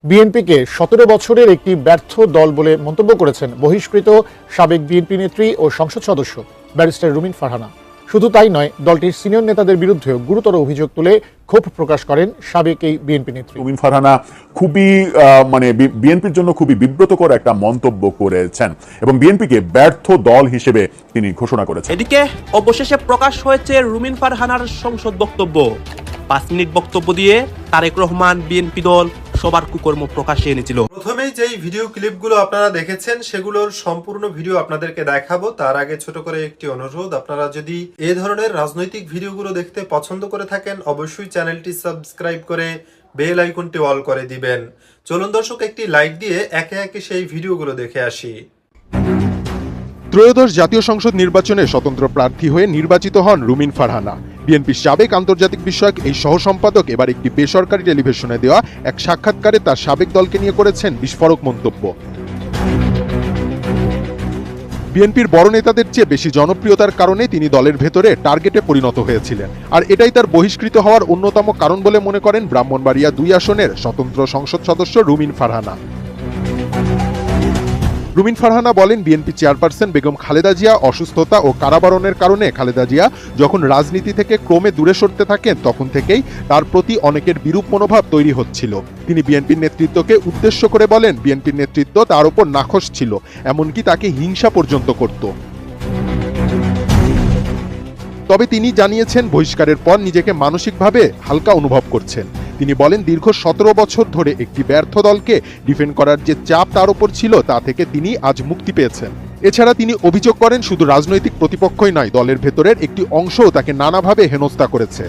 বিএনপিকে ১৭ বছরের একটি ব্যর্থ দল বলে মন্তব্য করেছেন বহিষ্কৃত সাবেক বিএনপি নেত্রী ও সংসদ সদস্য ব্যারিস্টার রুমিন ফারহানা। শুধু তাই নয়, দলটির সিনিয়র নেতাদের বিরুদ্ধেও গুরুতর অভিযোগ তুলে ক্ষোভ প্রকাশ করেন সাবেক এই বিএনপি নেত্রী। রুমিন ফারহানা খুবই বিএনপির জন্য খুবই বিব্রতকর একটা মন্তব্য করেছেন এবং বিএনপিকে ব্যর্থ দল হিসেবে তিনি ঘোষণা করেছেন। এদিকে অবশেষে প্রকাশ হয়েছে রুমিন ফারহানার সংসদ বক্তব্য। 5 মিনিট বক্তব্য দিয়ে তারেক রহমান বিএনপি দল সবার কুকর্ম প্রকাশে এনেছিল। প্রথমেই যেই ভিডিও ক্লিপগুলো আপনারা দেখেছেন সেগুলোর সম্পূর্ণ ভিডিও আপনাদেরকে দেখাবো। তার আগে ছোট করে একটি অনুরোধ, আপনারা যদি এই ধরনের রাজনৈতিক ভিডিওগুলো দেখতে পছন্দ করে থাকেন অবশ্যই চ্যানেলটি সাবস্ক্রাইব করে বেল আইকনটি অল করে দিবেন। চলুন দর্শক, একটি লাইক দিয়ে একে একে সেই ভিডিওগুলো দেখে আসি। ত্রয়োদশ জাতীয় সংসদ নির্বাচনে স্বতন্ত্র প্রার্থী হয়ে নির্বাচিত হন রুমিন ফারহানা। বিএনপির সাবেক আন্তর্জাতিক বিষয়ক এই সহ সম্পাদক এবার একটি বেসরকারি টেলিভিশনে দেওয়া এক সাক্ষাৎকারে তার সাবেক দলকে নিয়ে করেছেন বিস্ফোরক মন্তব্য। বিএনপির বড় নেতাদের চেয়ে বেশি জনপ্রিয়তার কারণে তিনি দলের ভেতরে টার্গেটে পরিণত হয়েছিলেন, আর এটাই তার বহিষ্কৃত হওয়ার অন্যতম কারণ বলে মনে করেন ব্রাহ্মণবাড়িয়া 2 আসনের স্বতন্ত্র সংসদ সদস্য রুমিন ফারহানা। রুমিন ফারহানা বলেন, বিএনপি চেয়ারপারসন বেগম খালেদা জিয়া অসুস্থতা ও কারাবরণের কারণে খালেদা জিয়া যখন রাজনীতি থেকে ক্রমে দূরে সরতে থাকেন তখন থেকেই তার প্রতি অনেকের বিরূপ মনোভাব তৈরি হচ্ছিল। তিনি বিএনপির নেতৃত্বকে উদ্দেশ্য করে বলেন, বিএনপির নেতৃত্ব তার উপর নাখোশ ছিল, এমনকি তাকে হিংসা পর্যন্ত করত। তবে তিনি জানিয়েছেন বহিষ্কারের পর নিজেকে মানসিকভাবে হালকা অনুভব করছেন। তিনি বলেন, দীর্ঘ 17 বছর ধরে একটি ব্যর্থ দলকে ডিফেন্ড করার যে চাপ তার উপর ছিল তা থেকে তিনি আজ মুক্তি পেয়েছেন। এছাড়া তিনি অভিযোগ করেন, শুধু রাজনৈতিক প্রতিপক্ষই নয়, দলের ভেতরের একটি অংশও তাকে নানাভাবে হেনস্থা করেছে।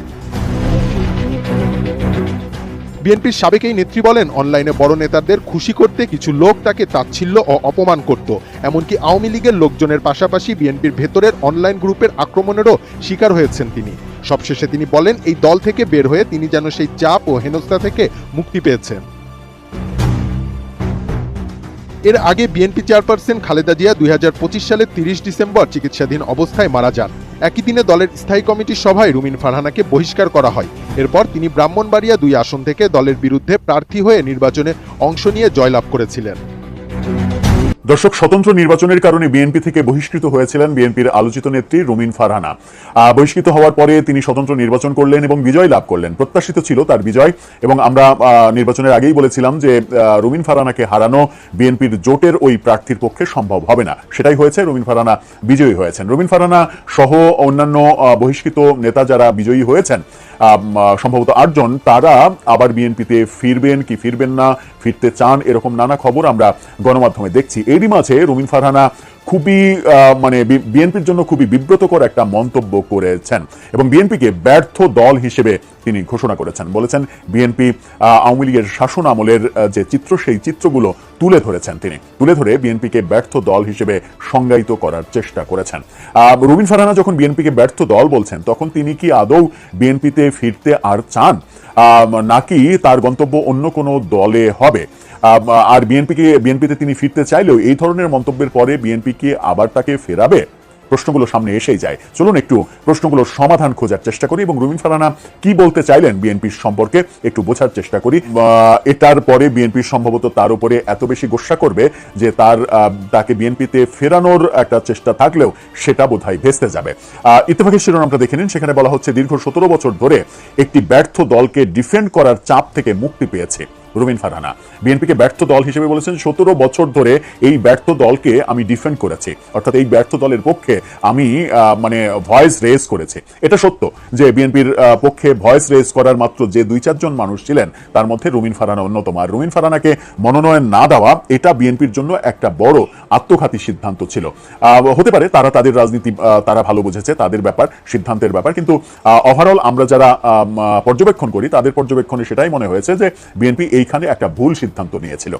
বিএনপির সাবেক এই নেত্রী বলেন, অনলাইনে বড় নেতাদের খুশি করতে কিছু লোক তাকে তাচ্ছিল্য ও অপমান করত। এমনকি আওয়ামী লীগের লোকজনের পাশাপাশি বিএনপির ভেতরের অনলাইন গ্রুপের আক্রমণেরও শিকার হয়েছেন তিনি। সবশেষে তিনি বলেন, এই দল থেকে বের হয়ে তিনি যেন সেই চাপ ও হেনস্থা থেকে মুক্তি পেয়েছেন। এর আগে বিএনপি চেয়ারপারসন খালেদা জিয়া 2025 সালের 30 ডিসেম্বর চিকিৎসাধীন অবস্থায় মারা যান। একই দিনে দলের স্থায়ী কমিটির সভায় রুমিন ফারহানাকে বহিষ্কার করা হয়। এরপর তিনি ব্রাহ্মণবাড়িয়া 2 আসন থেকে দলের বিরুদ্ধে প্রার্থী হয়ে নির্বাচনে অংশ নিয়ে জয়লাভ করেছিলেন। দর্শক, স্বতন্ত্র নির্বাচনের কারণে বিএনপি থেকে বহিষ্কৃত হয়েছিলেন বিএনপির আলোচিত নেত্রী রুমিন ফারহানা। বহিষ্কৃত হওয়ার পরে তিনি স্বতন্ত্র নির্বাচন করলেন এবং বিজয় লাভ করলেন। প্রত্যাশিত ছিল তার বিজয় এবং আমরা নির্বাচনের আগেই বলেছিলাম যে রুমিন ফারহানাকে হারানো বিএনপির জোটের ওই প্রার্থীর পক্ষে সম্ভব হবে না। সেটাই হয়েছে, রুমিন ফারহানা বিজয়ী হয়েছেন। রুমিন ফারহানা সহ অন্যান্য বহিষ্কৃত নেতা যারা বিজয়ী হয়েছেন, সম্ভবত 8 জন, তারা আবার বিএনপিতে ফিরবেন কি ফিরবেন না, ফিরতে চান, এরকম নানা খবর আমরা গণমাধ্যমে দেখছি। এরই মাঝে রুমিন ফারহানা খুবই বিএনপির জন্য খুবই বিব্রতকর একটা মন্তব্য করেছেন এবং বিএনপিকে ব্যর্থ দল হিসেবে তিনি ঘোষণা করেছেন। বলেছেন, বিএনপি আওয়ামী লীগের শাসন আমলের যে চিত্র, সেই চিত্রগুলো তুলে ধরেছেন তিনি। তুলে ধরে বিএনপিকে ব্যর্থ দল হিসেবে সংজ্ঞায়িত করার চেষ্টা করেছেন। রুমিন ফারহানা যখন বিএনপিকে ব্যর্থ দল বলছেন, তখন তিনি কি আদৌ বিএনপিতে ফিরতে আর চান, নাকি তার গন্তব্য অন্য কোনো দলে হবে? আর বিএনপিতে তিনি ফিরতে চাইলেও এই ধরনের মন্তব্যের পরে বিএনপি কি আবার তাকে ফেরাবে? প্রশ্নগুলো সামনে এসেই যায়। চলুন একটু প্রশ্নগুলোর সমাধান খোঁজার চেষ্টা করি এবং রুমিন ফারহানা কি বলতে চাইলেন বিএনপির সম্পর্কে একটু বোঝার চেষ্টা করি। এটার পরে বিএনপির সম্ভবত তার উপরে এত বেশি গোস্বা করবে যে তাকে বিএনপিতে ফেরানোর একটা চেষ্টা থাকলেও সেটা বোধহয় ভেস্তে যাবে। ইত্তেফাকের শিরোনামটা দেখে নিন। সেখানে বলা হচ্ছে, দীর্ঘ 17 বছর ধরে একটি ব্যর্থ দলকে ডিফেন্ড করার চাপ থেকে মুক্তি পেয়েছে রুমিন ফারহানা। বিএনপিকে ব্যর্থ দল হিসেবে বলেছেন, 17 বছর ধরে এই ব্যর্থ দলকে আমি ডিফেন্ড করেছি, অর্থাৎ এই ব্যর্থ দলের পক্ষে আমি ভয়েস রেজ করেছি। এটা সত্য যে বিএনপির পক্ষে ভয়েস রেজ করার মাত্র যে 2-4 জন মানুষ ছিলেন, তার মধ্যে রুমিন ফারহানা অন্যতম। আর রুমিন ফারহানাকে মনোনয়ন না দেওয়া, এটা বিএনপির জন্য একটা বড় আত্মঘাতী সিদ্ধান্ত ছিল। হতে পারে তারা তাদের রাজনীতি তারা ভালো বুঝেছে, তাদের ব্যাপার, সিদ্ধান্তের ব্যাপার, কিন্তু ওভারঅল আমরা যারা পর্যবেক্ষণ করি তাদের পর্যবেক্ষণে সেটাই মনে হয়েছে যে বিএনপি এইখানে একটা ভুল সিদ্ধান্ত নিয়েছিল।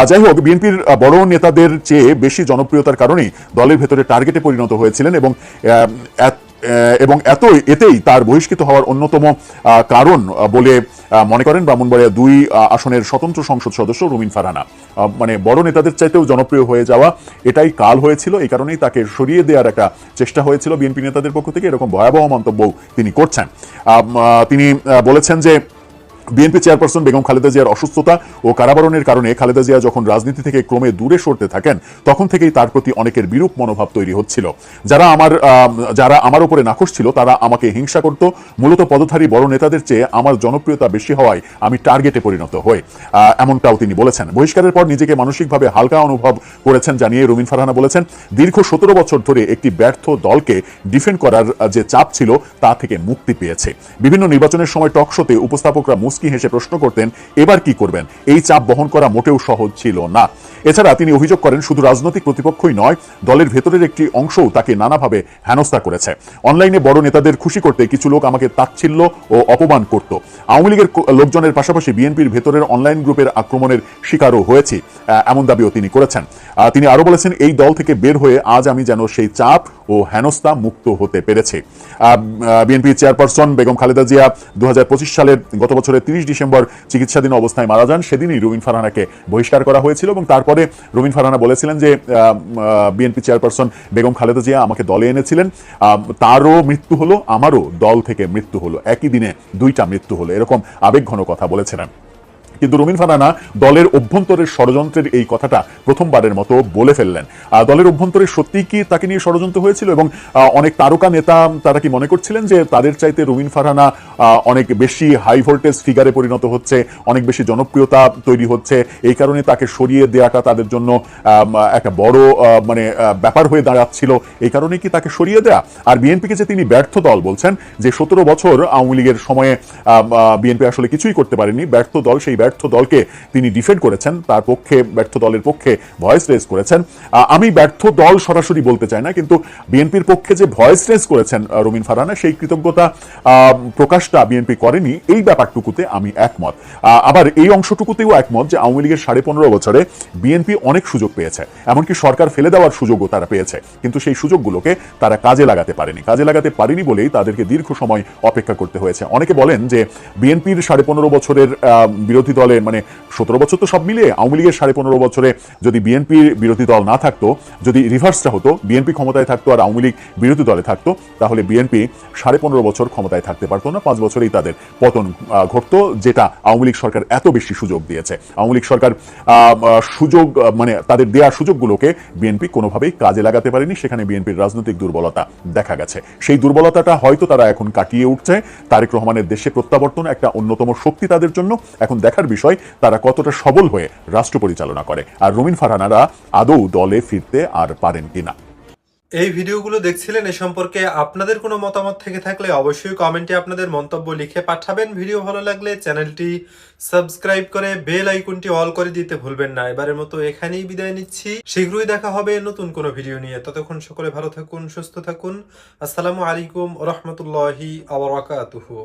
যাই হোক, বিএনপির বড় নেতাদের চেয়ে বেশি জনপ্রিয়তার কারণেই দলের ভেতরে টার্গেটে পরিণত হয়েছিলেন এবং এতেই তার বহিষ্কৃত হওয়ার অন্যতম কারণ বলে মনে করেন ব্রাহ্মণবাড়িয়া 2 আসনের স্বতন্ত্র সংসদ সদস্য রুমিন ফারহানা। বড় নেতাদের চাইতেও জনপ্রিয় হয়ে যাওয়া, এটাই কাল হয়েছিল। এই কারণেই তাকে সরিয়ে দেওয়ার একটা চেষ্টা হয়েছিল বিএনপি নেতাদের পক্ষ থেকে। এরকম ভয়াবহ মন্তব্য তিনি করছেন। তিনি বলেছেন যে বিএনপি চেয়ারপারসন বেগম খালেদা জিয়ার অসুস্থতা ও কারাবরণের কারণে খালেদা জিয়া যখন রাজনীতি থেকে ক্রমে দূরে সরতে থাকেন তখন থেকেই তার প্রতি অনেকের বিরূপ মনোভাব তৈরি হচ্ছিল। যারা আমার উপরে নাখোশ ছিল তারা আমাকে হিংসা করত। মূলত পদধারী বড় নেতাদের চেয়ে আমার জনপ্রিয়তা বেশি হওয়ায় আমি টার্গেটে পরিণত হই, এমনটাও তিনি বলেছেন। বহিষ্কারের পর নিজেকে মানসিকভাবে হালকা অনুভব করেছেন জানিয়ে রুমিন ফারহানা বলেছেন, দীর্ঘ 17 বছর ধরে একটি ব্যর্থ দলকে ডিফেন্ড করার যে চাপ ছিল তা থেকে মুক্তি পেয়েছে। বিভিন্ন নির্বাচনের সময় টক শোতে উপস্থাপকরা মুস্কি হেসে প্রশ্ন করতেন, এবার কি করবেন? এই চাপ বহন করা মোটেও সহজ ছিল না। এছাড়া তিনি অভিযোগ করেন, শুধু রাজনৈতিক প্রতিপক্ষই নয়, দলের ভেতরের একটি অংশও তাকে নানাভাবে হেনস্থা করেছে। অনলাইনে বড় নেতাদের খুশি করতে কিছু লোক আমাকে তাচ্ছিল্য ও অপমান করত। আওয়ামী লীগের লোকজনের পাশাপাশি বিএনপির ভেতরের অনলাইন গ্রুপের আক্রমণের শিকারও হয়েছি, এমন দাবিও তিনি করেছেন। তিনি আরো বলেছেন, এই দল থেকে বের হয়ে আজ আমি যেন সেই চাপ ও হেনস্থা মুক্ত হতে পেরেছি। বিএনপি চেয়ারপারসন বেগম খালেদা জিয়া 2025 সালের গত বছরের 30 ডিসেম্বর চিকিৎসাধীন অবস্থায় মারা যান। সেদিনই রুমিন ফারহানাকে বহিষ্কার করা হয়েছিল এবং তারপরে রুমিন ফারহানা বলেছিলেন যে বিএনপি চেয়ারপারসন বেগম খালেদা জিয়া আমাকে দলে এনেছিলেন, তারও মৃত্যু হলো, আমারও দল থেকে মৃত্যু হলো, একই দিনে দুইটা মৃত্যু হলো, এরকম আবেগঘন কথা বলেছিলেন। কিন্তু রুমিন ফারহানা দলের অভ্যন্তরের ষড়যন্ত্রের এই কথাটা প্রথমবারের মতো বলে ফেললেন। দলের অভ্যন্তরে সত্যিই কি তাকে নিয়ে ষড়যন্ত্র হয়েছিল এবং অনেক তারকা নেতা তারা কি মনে করছিলেন যে তাদের চাইতে রুমিন ফারহানা অনেক বেশি হাই ভোল্টেজ ফিগারে পরিণত হচ্ছে, অনেক বেশি জনপ্রিয়তা তৈরি হচ্ছে, এই কারণে তাকে সরিয়ে দেওয়াটা তাদের জন্য একটা বড় ব্যাপার হয়ে দাঁড়াচ্ছিল, এই কারণে কি তাকে সরিয়ে দেয়া? আর বিএনপিকে যে তিনি ব্যর্থ দল বলছেন, যে 17 বছর আওয়ামী লীগের সময়ে বিএনপি আসলে কিছুই করতে পারেনি, ব্যর্থ দল, সেই ব্যর্থ দলকে তিনি ডিফেন্ড করেছেন, তার পক্ষে, ব্যর্থ দলের পক্ষে ভয়েস রেজ করেছেন। আমি ব্যর্থ দল সরাসরি বলতে চাই না, কিন্তু বিএনপির পক্ষে যে ভয়েস রেজ করেছেন রুমিন ফারহানা, সেই কৃতজ্ঞতা প্রকাশটা বিএনপি করেনি, এই ব্যাপারটুকুতে আমি একমত। আবার এই অংশটুকুতেও একমত যে আওয়ামী লীগের 15.5 বছরে বিএনপি অনেক সুযোগ পেয়েছে, এমনকি সরকার ফেলে দেওয়ার সুযোগও তারা পেয়েছে, কিন্তু সেই সুযোগগুলোকে তারা কাজে লাগাতে পারেনি বলেই তাদেরকে দীর্ঘ সময় অপেক্ষা করতে হয়েছে। অনেকে বলেন যে বিএনপির 15.5 বছরের বিরোধী দলে, 17 বছর তো সব মিলিয়ে, আওয়ামী লীগের 15.5 বছরে যদি বিএনপির বিরোধী দল না থাকতো, যদি রিভার্সটা হতো, বিএনপি ক্ষমতায় থাকতো আর আওয়ামী লীগ বিরোধী দলে থাকতো, তাহলে বিএনপি 15.5 বছর ক্ষমতায় থাকতে পারতো না, 5 বছরেই তাদের পতন ঘটতো, যেটা আওয়ামী লীগ সরকার এত বেশি সুযোগ দিয়েছে। আওয়ামী লীগ সরকার সুযোগ, তাদের দেয়া সুযোগগুলোকে বিএনপি কোনোভাবেই কাজে লাগাতে পারেনি, সেখানে বিএনপির রাজনৈতিক দুর্বলতা দেখা গেছে। সেই দুর্বলতাটা হয়তো তারা এখন কাটিয়ে উঠছে। তারেক রহমানের দেশে প্রত্যাবর্তন একটা অন্যতম শক্তি তাদের জন্য। এখন দেখার বিষয় তারা কতটা সবল হয়ে রাষ্ট্র পরিচালনা করে, আর রুমিন ফারহানারা আদৌ দলে ফিরতে আর পারেন কিনা। এই ভিডিওগুলো দেখছিলেন, এ সম্পর্কে আপনাদের কোনো মতামত থেকে থাকলে অবশ্যই কমেন্টে আপনাদের মন্তব্য লিখে পাঠাবেন। ভিডিও ভালো লাগলে চ্যানেলটি সাবস্ক্রাইব করে বেল আইকনটি অল করে দিতে ভুলবেন না। এবারের মতো এখানেই বিদায় নিচ্ছি, শীঘ্রই দেখা হবে নতুন কোনো ভিডিও নিয়ে। ততক্ষণ সকলে ভালো থাকুন, সুস্থ থাকুন। আসসালামু আলাইকুম ওয়া রাহমাতুল্লাহি ওয়া বারাকাতুহু।